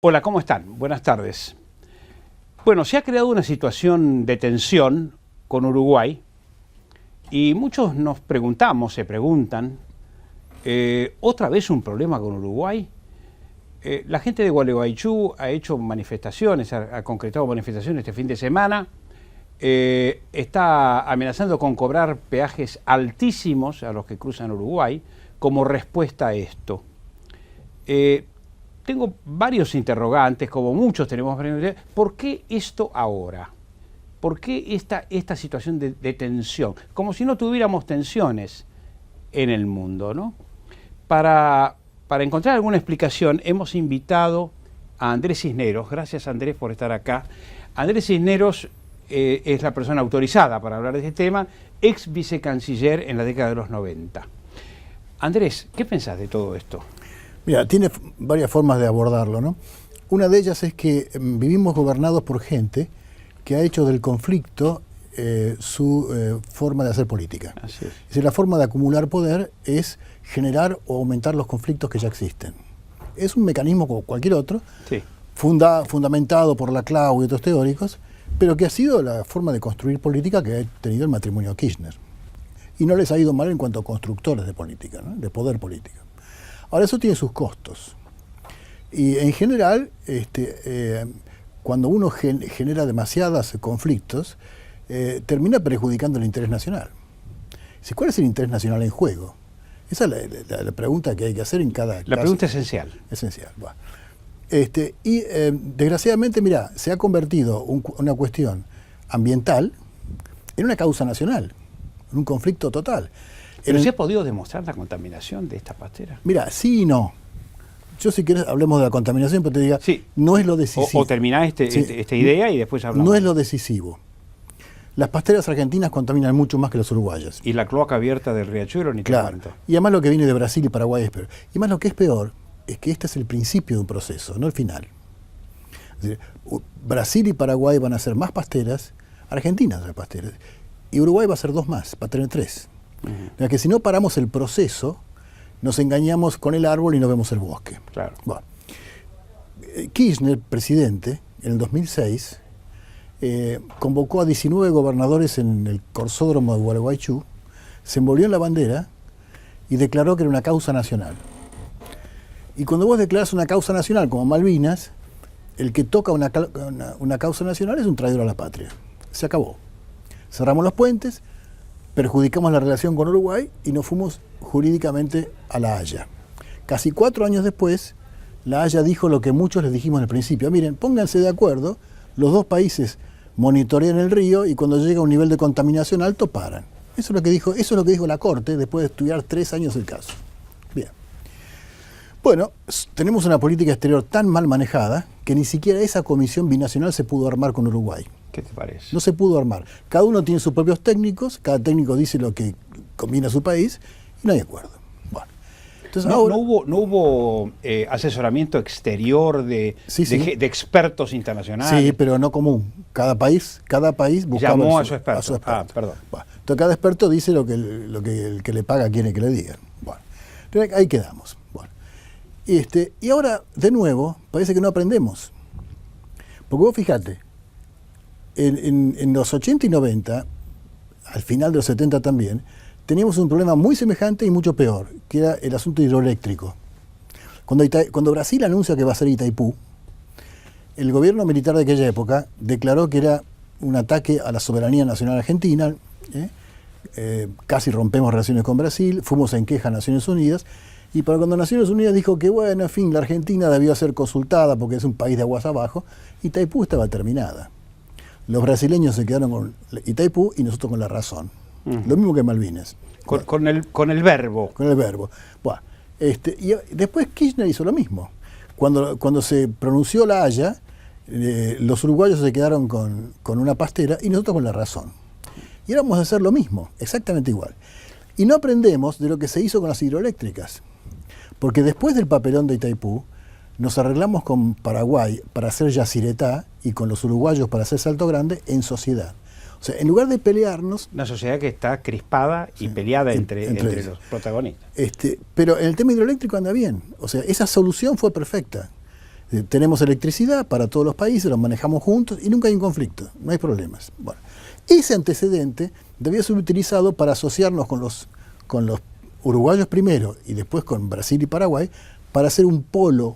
Hola, ¿cómo están? Buenas tardes. Bueno, se ha creado una situación de tensión con Uruguay y muchos nos preguntamos, se preguntan, ¿otra vez un problema con Uruguay? La gente de Gualeguaychú ha hecho manifestaciones, ha concretado manifestaciones este fin de semana, está amenazando con cobrar peajes altísimos a los que cruzan Uruguay como respuesta a esto. Tengo varios interrogantes, como muchos tenemos. ¿Por qué esto ahora? ¿Por qué esta situación de tensión? Como si no tuviéramos tensiones en el mundo, ¿no? Para encontrar alguna explicación, hemos invitado a Andrés Cisneros. Gracias, Andrés, por estar acá. Andrés Cisneros es la persona autorizada para hablar de este tema, ex vicecanciller en la década de los 90. Andrés, ¿qué pensás de todo esto? Mira, tiene varias formas de abordarlo, ¿no? Una de ellas es que vivimos gobernados por gente que ha hecho del conflicto su forma de hacer política. Así es. Es decir, la forma de acumular poder es generar o aumentar los conflictos que ya existen. Es un mecanismo como cualquier otro, Sí. fundamentado por Laclau y otros teóricos, pero que ha sido la forma de construir política que ha tenido el matrimonio Kirchner. Y no les ha ido mal en cuanto a constructores de política, ¿no? De poder político. Ahora, eso tiene sus costos. Y en general, cuando uno genera demasiados conflictos, termina perjudicando el interés nacional. ¿Cuál es el interés nacional en juego? Esa es la pregunta que hay que hacer en cada caso. La pregunta esencial. Esencial. Bueno. Desgraciadamente, mira, se ha convertido una cuestión ambiental en una causa nacional, en un conflicto total. ¿Pero se ha podido demostrar la contaminación de esta pastera? Mira, sí y no. Yo, si quieres, hablemos de la contaminación, pero te diga, sí. No es lo decisivo. O terminás esta idea y después hablamos. No es lo decisivo. Las pasteras argentinas contaminan mucho más que las uruguayas. Y la cloaca abierta del riachuelo ni te cuento. Y además lo que viene de Brasil y Paraguay es peor. Y además lo que es peor es que este es el principio de un proceso, no el final. Es decir, Brasil y Paraguay van a hacer más pasteras, Argentina hacer pasteras, y Uruguay va a hacer 2 más, va a tener 3. O sea que si no paramos el proceso, nos engañamos con el árbol y no vemos el bosque. Claro. Bueno, Kirchner, presidente, en el 2006, convocó a 19 gobernadores en el corsódromo de Gualeguaychú, se envolvió en la bandera y declaró que era una causa nacional. Y cuando vos declarás una causa nacional como Malvinas, el que toca una causa nacional es un traidor a la patria. Se acabó. Cerramos los puentes, perjudicamos la relación con Uruguay y nos fuimos jurídicamente a La Haya. Casi 4 años después, La Haya dijo lo que muchos les dijimos al principio. Miren, pónganse de acuerdo, los 2 países monitorean el río y cuando llega a un nivel de contaminación alto, paran. Eso es lo que dijo la Corte después de estudiar 3 años el caso. Bien. Bueno, tenemos una política exterior tan mal manejada que ni siquiera esa comisión binacional se pudo armar con Uruguay. ¿Qué te parece? No se pudo armar. Cada uno tiene sus propios técnicos, cada técnico dice lo que conviene a su país y no hay acuerdo. Bueno, entonces no hubo asesoramiento exterior de expertos internacionales. Sí, pero no común. Cada país buscaba llamó a su experto. Perdón. Bueno, entonces cada experto dice lo que el que le paga quiere que le digan. Bueno, entonces ahí quedamos. Bueno, y ahora, de nuevo, parece que no aprendemos. Porque vos fíjate, en los 80 y 90, al final de los 70 también, teníamos un problema muy semejante y mucho peor, que era el asunto hidroeléctrico. Cuando Brasil anuncia que va a ser Itaipú, el gobierno militar de aquella época declaró que era un ataque a la soberanía nacional argentina, casi rompemos relaciones con Brasil, fuimos en queja a Naciones Unidas, y para cuando Naciones Unidas dijo que, bueno, en fin, la Argentina debió ser consultada porque es un país de aguas abajo, Itaipú estaba terminada. Los brasileños se quedaron con Itaipú y nosotros con la razón. Lo mismo que Malvinas. Con el verbo. Con el verbo. Bueno, y después Kirchner hizo lo mismo. Cuando se pronunció La Haya, los uruguayos se quedaron con una pastera y nosotros con la razón. Y éramos a hacer lo mismo, exactamente igual. Y no aprendemos de lo que se hizo con las hidroeléctricas. Porque después del papelón de Itaipú, nos arreglamos con Paraguay para hacer Yacyretá y con los uruguayos para hacer Salto Grande en sociedad. O sea, en lugar de pelearnos... Una sociedad que está crispada y peleada entre los protagonistas. Pero en el tema hidroeléctrico anda bien. O sea, esa solución fue perfecta. Tenemos electricidad para todos los países, los manejamos juntos y nunca hay un conflicto, no hay problemas. Bueno, ese antecedente debía ser utilizado para asociarnos con los uruguayos primero y después con Brasil y Paraguay para hacer un polo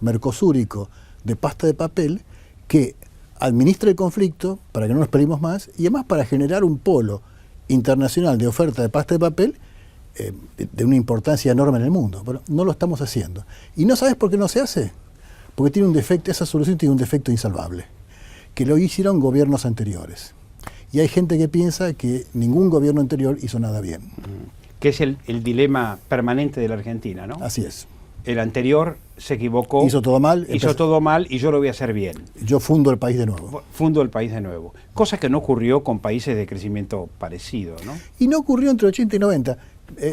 mercosúrico de pasta de papel que administre el conflicto para que no nos peleemos más y además para generar un polo internacional de oferta de pasta de papel de una importancia enorme en el mundo. Pero no lo estamos haciendo. ¿Y no sabes por qué no se hace? Porque tiene un defecto, esa solución tiene un defecto insalvable, que lo hicieron gobiernos anteriores. Y hay gente que piensa que ningún gobierno anterior hizo nada bien. Que es el dilema permanente de la Argentina, ¿no? Así es. El anterior se equivocó. Hizo todo mal. Hizo todo mal y yo lo voy a hacer bien. Yo fundo el país de nuevo. Fundo el país de nuevo. Cosa que no ocurrió con países de crecimiento parecido, ¿no? Y no ocurrió entre 80 y 90.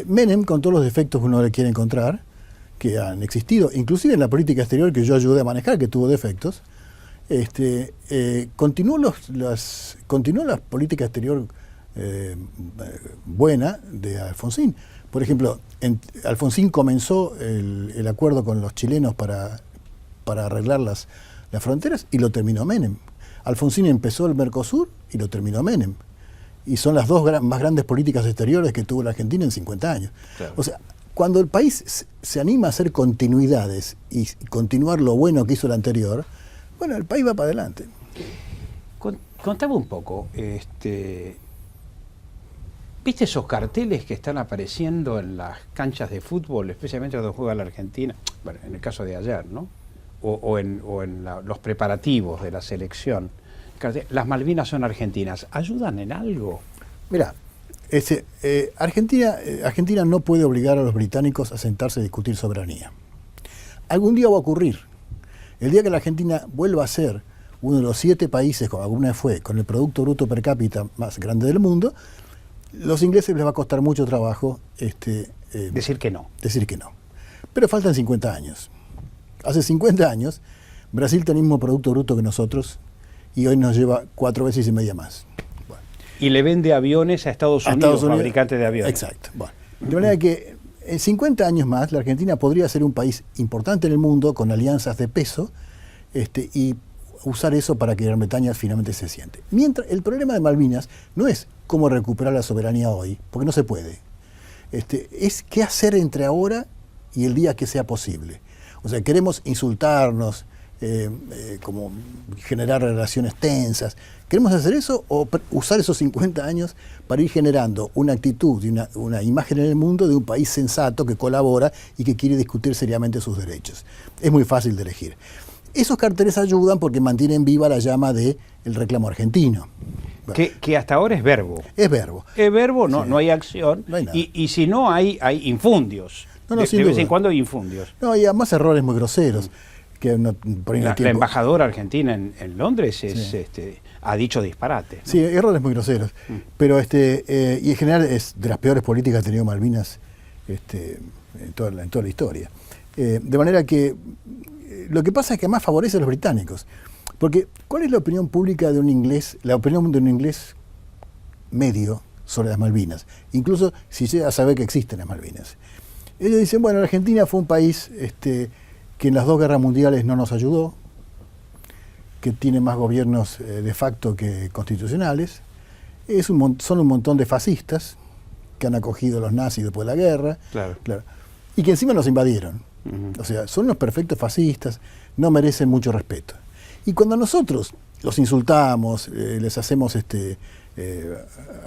Menem, con todos los defectos que uno le quiere encontrar, que han existido, inclusive en la política exterior que yo ayudé a manejar, que tuvo defectos, continuó la política exterior buena de Alfonsín. Por ejemplo, Alfonsín comenzó el acuerdo con los chilenos para arreglar las fronteras y lo terminó Menem. Alfonsín empezó el Mercosur y lo terminó Menem. Y son las dos más grandes políticas exteriores que tuvo la Argentina en 50 años. Claro. O sea, cuando el país se anima a hacer continuidades y continuar lo bueno que hizo el anterior, bueno, el país va para adelante. Contame un poco, ¿viste esos carteles que están apareciendo en las canchas de fútbol, especialmente cuando juega la Argentina? Bueno, en el caso de ayer, ¿no? O en los preparativos de la selección. Las Malvinas son argentinas. ¿Ayudan en algo? Mira, Argentina no puede obligar a los británicos a sentarse a discutir soberanía. Algún día va a ocurrir. El día que la Argentina vuelva a ser uno de los 7 países, como alguna vez fue, con el Producto Bruto Per Cápita más grande del mundo, los ingleses les va a costar mucho trabajo decir que no. Decir que no. Pero faltan 50 años. Hace 50 años, Brasil tenía el mismo Producto Bruto que nosotros y hoy nos lleva 4 veces y media más. Bueno. Y le vende aviones a Estados Unidos, fabricantes de aviones. Exacto. Bueno. De manera que en 50 años más la Argentina podría ser un país importante en el mundo con alianzas de peso y usar eso para que Gran Bretaña finalmente se siente. Mientras el problema de Malvinas no es cómo recuperar la soberanía hoy, porque no se puede. Es qué hacer entre ahora y el día que sea posible. O sea, queremos insultarnos, como generar relaciones tensas. ¿Queremos hacer eso o usar esos 50 años para ir generando una actitud y una imagen en el mundo de un país sensato que colabora y que quiere discutir seriamente sus derechos? Es muy fácil de elegir. Esos carteles ayudan porque mantienen viva la llama del reclamo argentino. Bueno, que hasta ahora es verbo. Es verbo. Es verbo, no, sí. No hay acción. No hay nada. Y si no, hay infundios. No, de vez en cuando hay infundios. No, y además errores muy groseros. Que la embajadora argentina en Londres ha dicho disparate, ¿no? Sí, errores muy groseros. Pero y en general es de las peores políticas que ha tenido Malvinas en toda la historia. De manera que lo que pasa es que más favorece a los británicos. Porque, ¿cuál es la opinión pública de un inglés, la opinión de un inglés medio sobre las Malvinas? Incluso si llega a saber que existen las Malvinas. Ellos dicen, bueno, la Argentina fue un país que en las 2 guerras mundiales no nos ayudó, que tiene más gobiernos de facto que constitucionales, son un montón de fascistas que han acogido a los nazis después de la guerra, claro. Y que encima nos invadieron. O sea, son unos perfectos fascistas, no merecen mucho respeto. Y cuando nosotros los insultamos, les hacemos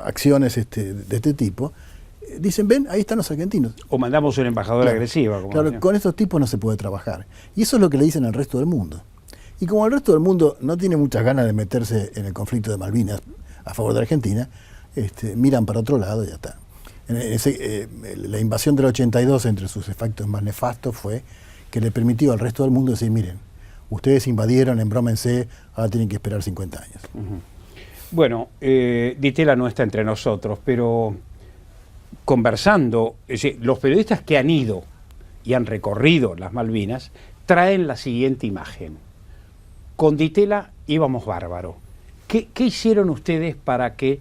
acciones de este tipo, dicen, ven, ahí están los argentinos. O mandamos una embajadora agresiva. Claro, con estos tipos no se puede trabajar. Y eso es lo que le dicen al resto del mundo. Y como el resto del mundo no tiene muchas ganas de meterse en el conflicto de Malvinas a favor de Argentina, miran para otro lado y ya está. La invasión del 82, entre sus efectos más nefastos, fue que le permitió al resto del mundo decir, miren, ustedes invadieron, embrómense, ahora tienen que esperar 50 años. Bueno, Di Tella no está entre nosotros, pero conversando, es decir, los periodistas que han ido y han recorrido las Malvinas traen la siguiente imagen. Con Di Tella íbamos bárbaro. ¿Qué hicieron ustedes para que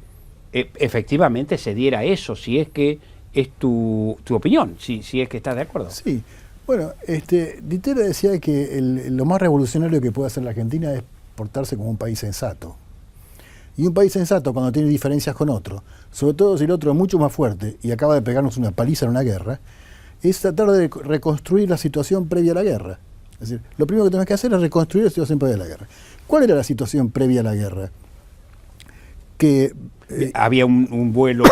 efectivamente se diera eso, si es que es tu opinión, si es que estás de acuerdo? Sí, Bueno, Ditela decía que lo más revolucionario que puede hacer la Argentina es portarse como un país sensato. Y un país sensato, cuando tiene diferencias con otro, sobre todo si el otro es mucho más fuerte y acaba de pegarnos una paliza en una guerra, es tratar de reconstruir la situación previa a la guerra. Es decir, lo primero que tenemos que hacer es reconstruir la situación previa a la guerra. ¿Cuál era la situación previa a la guerra? Que había un vuelo.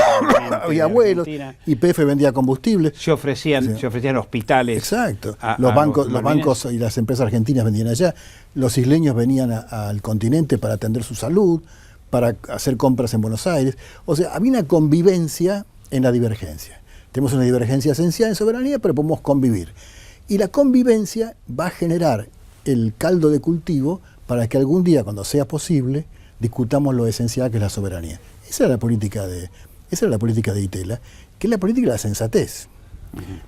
había vuelos, YPF vendía combustible. Se ofrecían hospitales. Exacto. Los bancos y las empresas argentinas vendían allá. Los isleños venían al continente para atender su salud, para hacer compras en Buenos Aires. O sea, había una convivencia en la divergencia. Tenemos una divergencia esencial en soberanía, pero podemos convivir. Y la convivencia va a generar el caldo de cultivo para que algún día, cuando sea posible, discutamos lo esencial que es la soberanía. Esa era la política de Ditela, que es la política de la sensatez.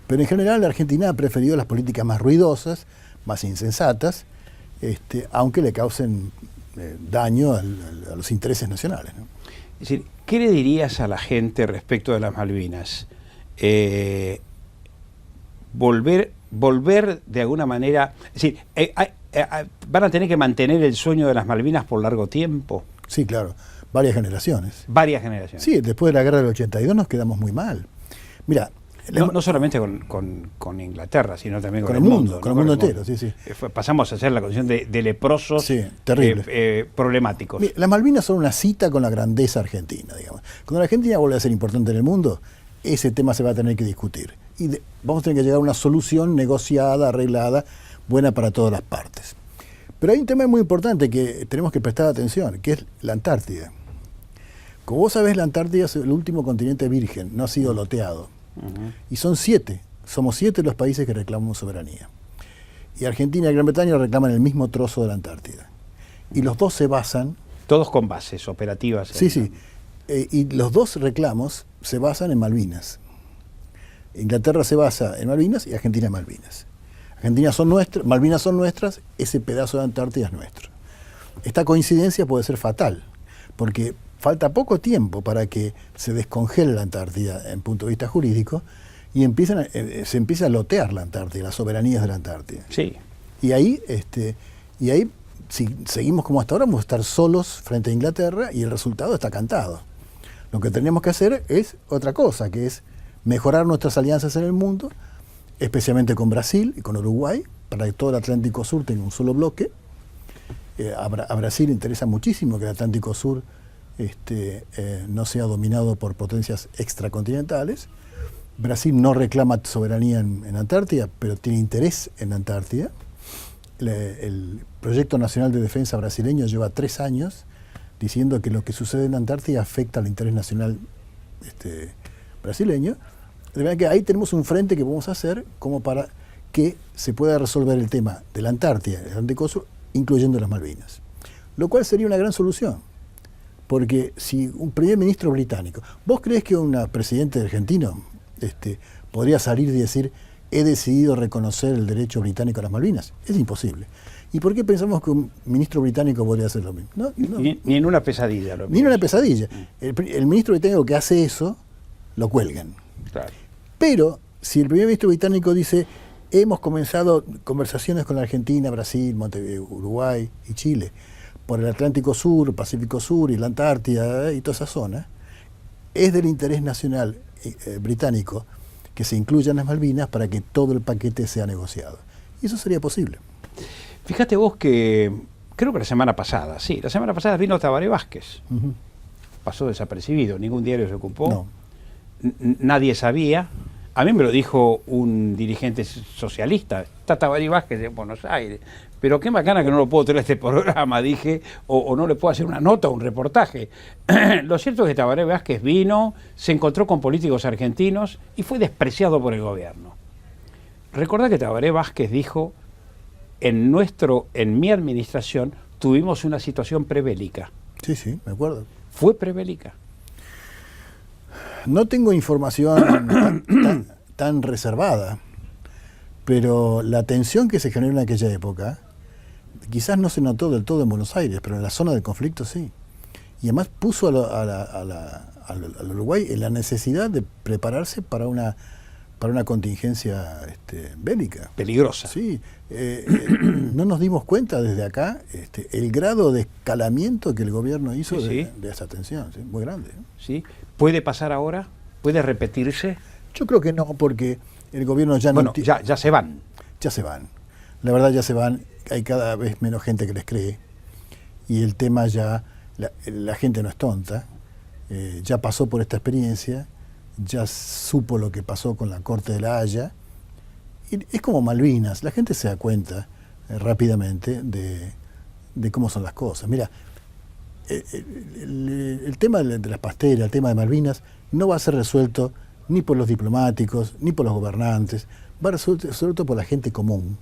Pero en general la Argentina ha preferido las políticas más ruidosas, más insensatas, aunque le causen daño a los intereses nacionales, ¿no? Es decir, ¿qué le dirías a la gente respecto de las Malvinas? Volver de alguna manera, es decir, ¿van a tener que mantener el sueño de las Malvinas por largo tiempo? Sí, claro, varias generaciones. Varias generaciones. Sí, después de la guerra del 82 nos quedamos muy mal. Mira, no solamente con Inglaterra, sino también con el mundo, mundo. Con el mundo entero, sí, sí. Pasamos a ser la condición de leprosos, sí, terrible. Problemáticos. Mira, las Malvinas son una cita con la grandeza argentina, digamos. Cuando la Argentina vuelve a ser importante en el mundo, ese tema se va a tener que discutir. Y vamos a tener que llegar a una solución negociada, arreglada, buena para todas las partes. Pero hay un tema muy importante que tenemos que prestar atención, que es la Antártida. Como vos sabés, la Antártida es el último continente virgen, no ha sido loteado. Y somos 7 los países que reclamamos soberanía. Y Argentina y Gran Bretaña reclaman el mismo trozo de la Antártida. Y los dos se basan... Todos con bases operativas. Sí. Y los dos reclamos se basan en Malvinas. Inglaterra se basa en Malvinas y Argentina en Malvinas. Malvinas son nuestras, ese pedazo de Antártida es nuestro. Esta coincidencia puede ser fatal, porque falta poco tiempo para que se descongele la Antártida en punto de vista jurídico y se empieza a lotear la Antártida, las soberanías de la Antártida. Sí. Y ahí, si seguimos como hasta ahora, vamos a estar solos frente a Inglaterra y el resultado está cantado. Lo que tenemos que hacer es otra cosa, que es mejorar nuestras alianzas en el mundo, especialmente con Brasil y con Uruguay, para que todo el Atlántico Sur tenga un solo bloque. A Brasil le interesa muchísimo que el Atlántico Sur no sea dominado por potencias extracontinentales. Brasil no reclama soberanía en Antártida, pero tiene interés en Antártida. El Proyecto Nacional de Defensa brasileño lleva 3 años diciendo que lo que sucede en Antártida afecta al interés nacional brasileño. De manera que ahí tenemos un frente que podemos hacer como para que se pueda resolver el tema de la Antártida, el Atlántico Sur, incluyendo las Malvinas. Lo cual sería una gran solución. Porque si un primer ministro británico, ¿vos creés que un presidente argentino podría salir y decir he decidido reconocer el derecho británico a las Malvinas? Es imposible. ¿Y por qué pensamos que un ministro británico podría hacer lo mismo? No. Ni en una pesadilla. Ni en una pesadilla. El ministro británico que hace eso, lo cuelgan. Claro. Pero si el primer ministro británico dice hemos comenzado conversaciones con la Argentina, Brasil, Uruguay y Chile por el Atlántico Sur, Pacífico Sur y la Antártida y toda esa zona, es del interés nacional británico que se incluyan las Malvinas para que todo el paquete sea negociado. Y eso sería posible. Fíjate vos que, creo que la semana pasada vino Tabaré Vázquez. Pasó desapercibido, ningún diario se ocupó. No. Nadie sabía. A mí me lo dijo un dirigente socialista, está Tabaré Vázquez de Buenos Aires, pero qué bacana que no lo puedo traer a este programa, dije, o no le puedo hacer una nota o un reportaje. Lo cierto es que Tabaré Vázquez vino, se encontró con políticos argentinos y fue despreciado por el gobierno. Recordá que Tabaré Vázquez dijo, en mi administración tuvimos una situación prebélica. Sí, me acuerdo. Fue prebélica. No tengo información tan reservada, pero la tensión que se generó en aquella época quizás no se notó del todo en Buenos Aires, pero en la zona del conflicto sí. Y además puso al Uruguay en la necesidad de prepararse para para una contingencia bélica. Peligrosa. Sí, no nos dimos cuenta desde acá el grado de escalamiento que el gobierno hizo de esa tensión, ¿sí? Muy grande, ¿no? ¿Sí? ¿Puede pasar ahora? ¿Puede repetirse? Yo creo que no, porque el gobierno ya no... Bueno, ya se van. Ya se van. La verdad ya se van. Hay cada vez menos gente que les cree. Y el tema ya... La gente no es tonta. Ya pasó por esta experiencia. Ya supo lo que pasó con la Corte de la Haya. Y es como Malvinas. La gente se da cuenta rápidamente de cómo son las cosas. Mira, el tema de las pasteras, el tema de Malvinas, no va a ser resuelto ni por los diplomáticos, ni por los gobernantes. Va a ser resuelto por la gente común.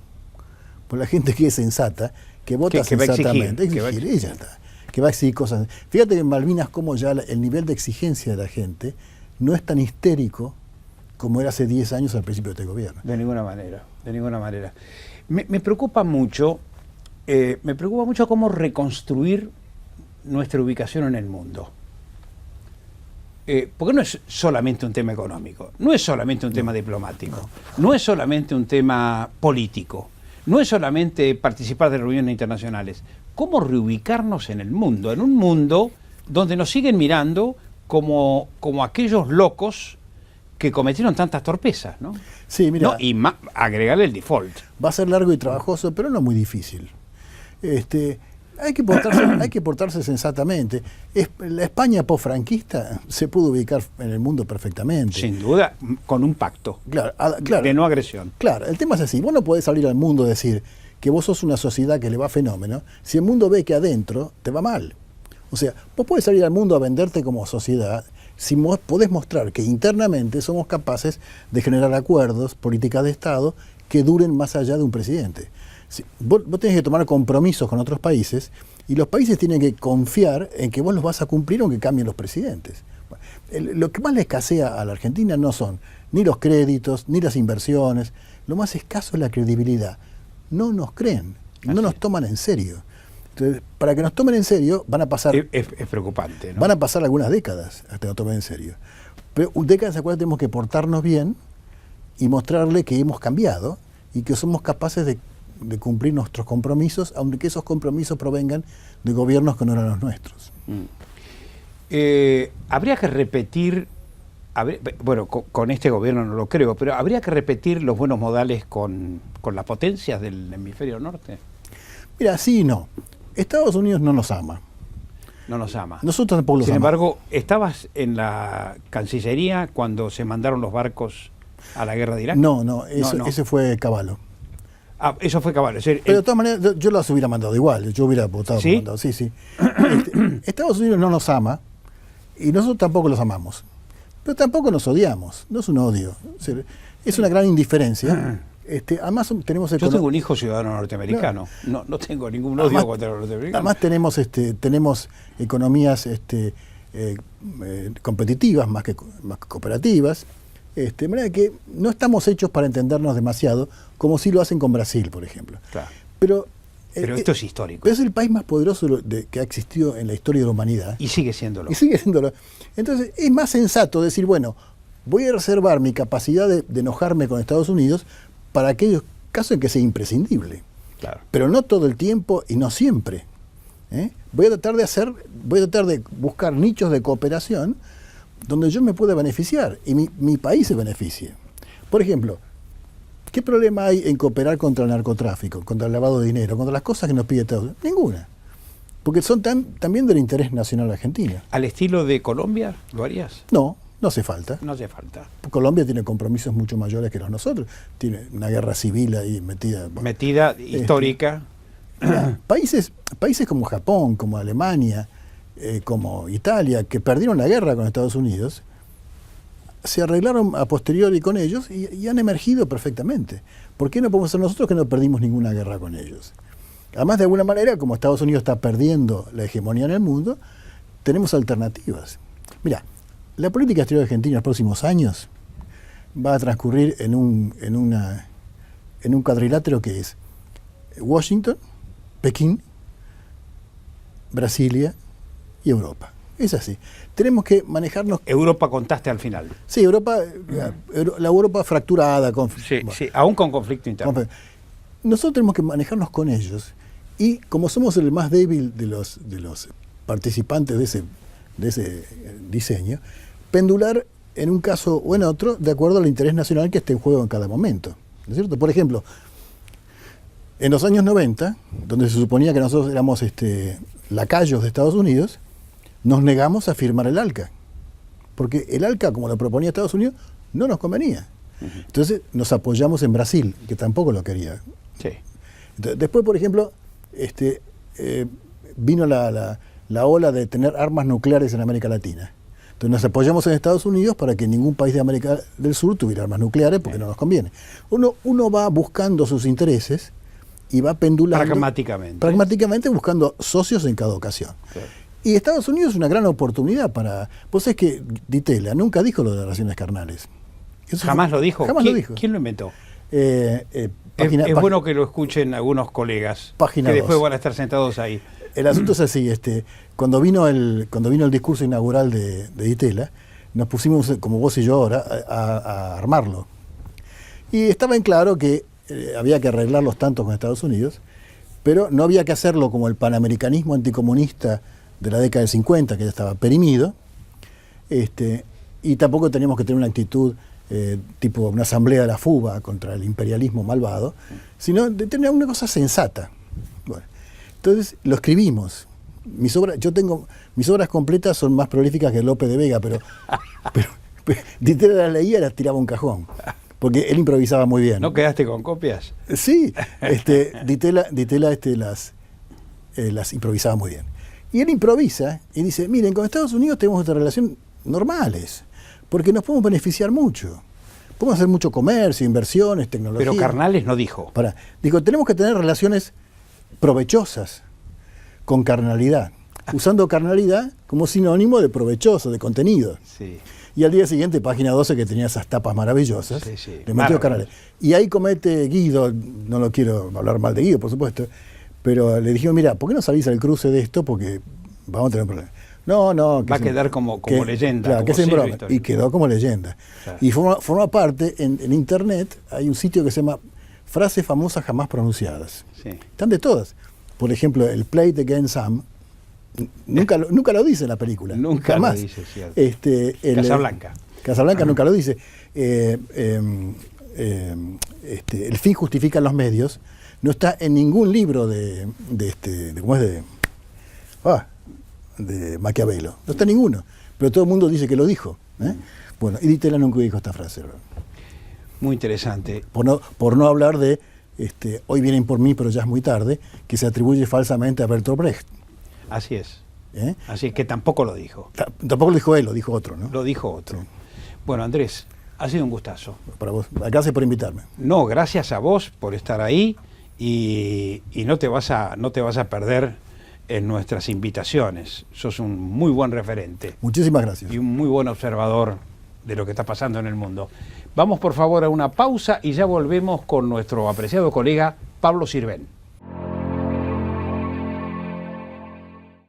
Por la gente que es sensata, que vota sensatamente. Exigir, y ya está. Que va a exigir cosas. Fíjate que en Malvinas como ya el nivel de exigencia de la gente no es tan histérico como era hace 10 años al principio de este gobierno. De ninguna manera, de ninguna manera. Me preocupa mucho cómo reconstruir nuestra ubicación en el mundo. Porque no es solamente un tema económico, no es solamente un tema diplomático, no es solamente un tema político, no es solamente participar de reuniones internacionales. ¿Cómo reubicarnos en el mundo? En un mundo donde nos siguen mirando como aquellos locos que cometieron tantas torpezas, ¿no? Sí, mira. ¿No? Y agregarle el default. Va a ser largo y trabajoso, pero no muy difícil. Hay que portarse sensatamente. La España posfranquista se pudo ubicar en el mundo perfectamente. Sin duda, con un pacto de no agresión. Claro, el tema es así. Vos no podés salir al mundo a decir que vos sos una sociedad que le va fenómeno si el mundo ve que adentro te va mal. O sea, vos podés salir al mundo a venderte como sociedad si podés mostrar que internamente somos capaces de generar acuerdos, políticas de Estado que duren más allá de un presidente. Vos tenés que tomar compromisos con otros países y los países tienen que confiar en que vos los vas a cumplir aunque cambien los presidentes. Lo que más le escasea a la Argentina no son ni los créditos, ni las inversiones. Lo más escaso es la credibilidad. No nos creen, no nos toman en serio. Entonces, para que nos tomen en serio, van a pasar... Es preocupante, ¿no? Van a pasar algunas décadas hasta que nos tomen en serio. Pero décadas en las cuales tenemos que portarnos bien y mostrarle que hemos cambiado y que somos capaces de cumplir nuestros compromisos, aunque esos compromisos provengan de gobiernos que no eran los nuestros. Habría que repetir, bueno, con este gobierno no lo creo, pero habría que repetir los buenos modales con las potencias del hemisferio norte. Mira, sí y no. Estados Unidos no nos ama. No nos ama. Nosotros tampoco los amamos. Sin embargo, ¿estabas en la Cancillería cuando se mandaron los barcos a la guerra de Irak? No, ese fue Cavallo. Ah, eso fue Cavallo. Pero de todas maneras, yo las hubiera mandado igual. Yo hubiera votado por mandado. Sí. Estados Unidos no nos ama y nosotros tampoco los amamos. Pero tampoco nos odiamos. No es un odio. Es una gran indiferencia. Además tenemos... Yo tengo un hijo ciudadano norteamericano. No tengo ningún odio contra los norteamericanos. Además tenemos economías competitivas más que cooperativas. De manera que no estamos hechos para entendernos demasiado, como si lo hacen con Brasil, por ejemplo. Claro. Pero esto es histórico. Pero es el país más poderoso que ha existido en la historia de la humanidad. Y sigue siéndolo. Entonces es más sensato decir, bueno, voy a reservar mi capacidad de enojarme con Estados Unidos para aquellos casos en que sea imprescindible. Claro. Pero no todo el tiempo y no siempre. Voy a tratar de buscar nichos de cooperación donde yo me pueda beneficiar y mi país se beneficie. Por ejemplo, ¿qué problema hay en cooperar contra el narcotráfico, contra el lavado de dinero, contra las cosas que nos pide Estados Unidos? Ninguna. Porque son también del interés nacional argentino. ¿Al estilo de Colombia lo harías? No hace falta. No hace falta. Colombia tiene compromisos mucho mayores que los nosotros. Tiene una guerra civil ahí metida. Metida, histórica. Países como Japón, como Alemania, como Italia, que perdieron la guerra con Estados Unidos, se arreglaron a posteriori con ellos y han emergido perfectamente. ¿Por qué no podemos ser nosotros que no perdimos ninguna guerra con ellos? Además, de alguna manera, como Estados Unidos está perdiendo la hegemonía en el mundo, tenemos alternativas. Mira, la política exterior argentina en los próximos años va a transcurrir en un cuadrilátero que es Washington, Pekín, Brasilia y Europa. Es así. Tenemos que manejarnos. Europa contaste al final. Sí, Europa, la Europa fracturada. Sí, sí, aún con conflicto interno. Nosotros tenemos que manejarnos con ellos y como somos el más débil de los participantes de ese diseño, pendular en un caso o en otro de acuerdo al interés nacional que esté en juego en cada momento. ¿No es cierto? Por ejemplo, en los años 90, donde se suponía que nosotros éramos lacayos de Estados Unidos, nos negamos a firmar el ALCA, porque el ALCA, como lo proponía Estados Unidos, no nos convenía. Entonces nos apoyamos en Brasil, que tampoco lo quería. Sí. Entonces, después, por ejemplo, vino la ola de tener armas nucleares en América Latina. Entonces nos apoyamos en Estados Unidos para que ningún país de América del Sur tuviera armas nucleares, porque no nos conviene. Uno va buscando sus intereses y va pendulando pragmáticamente buscando socios en cada ocasión. Claro. Y Estados Unidos es una gran oportunidad para... Vos sabés que Di Tella nunca dijo lo de relaciones carnales. ¿Jamás lo dijo? Jamás lo dijo. ¿Quién lo inventó? Es bueno que lo escuchen algunos colegas que después van a estar sentados ahí. El asunto es así, cuando vino el discurso inaugural de Di Tella, nos pusimos, como vos y yo ahora, a armarlo. Y estaba en claro que había que arreglar los tantos con Estados Unidos, pero no había que hacerlo como el panamericanismo anticomunista de la década del 50, que ya estaba perimido, y tampoco teníamos que tener una actitud tipo una asamblea de la FUBA contra el imperialismo malvado, sino de tener una cosa sensata. Bueno, entonces lo escribimos. Mis obras completas son más prolíficas que Lope de Vega, pero Di Tella las leía y las tiraba a un cajón, porque él improvisaba muy bien. ¿No quedaste con copias? Sí, Di Tella las improvisaba muy bien. Y él improvisa y dice, miren, con Estados Unidos tenemos esta relación normales, porque nos podemos beneficiar mucho. Podemos hacer mucho comercio, inversiones, tecnología. Pero carnales no dijo. Dijo, tenemos que tener relaciones provechosas con carnalidad, usando carnalidad como sinónimo de provechoso, de contenido. Sí. Y al día siguiente, página 12, que tenía esas tapas maravillosas, le metió carnalidad. Y ahí comete Guido, no lo quiero hablar mal de Guido, por supuesto, pero le dijimos, mira, ¿por qué no salís al cruce de esto? Porque vamos a tener problemas. No. Va a quedar como leyenda. Claro, que es en broma. Y quedó como leyenda. Claro. Y forma parte, en internet, hay un sitio que se llama Frases famosas jamás pronunciadas. Sí. Están de todas. Por ejemplo, el Play it again Sam, nunca lo dice en la película. Nunca jamás. lo dice, cierto. Casablanca. Casablanca nunca lo dice. El fin justifica los medios. No está en ningún libro de Maquiavelo. No está ninguno. Pero todo el mundo dice que lo dijo. Bueno, y Di Tella nunca dijo esta frase. Muy interesante. Por no hablar de Hoy vienen por mí, pero ya es muy tarde, que se atribuye falsamente a Bertolt Brecht. Así es. Así es que tampoco lo dijo. Tampoco lo dijo él, lo dijo otro, ¿no? Lo dijo otro. Sí. Bueno, Andrés, ha sido un gustazo. Para vos. Gracias por invitarme. No, gracias a vos por estar ahí y no te vas a perder en nuestras invitaciones. Sos un muy buen referente. Muchísimas gracias. Y un muy buen observador de lo que está pasando en el mundo. Vamos por favor a una pausa y ya volvemos con nuestro apreciado colega Pablo Sirven.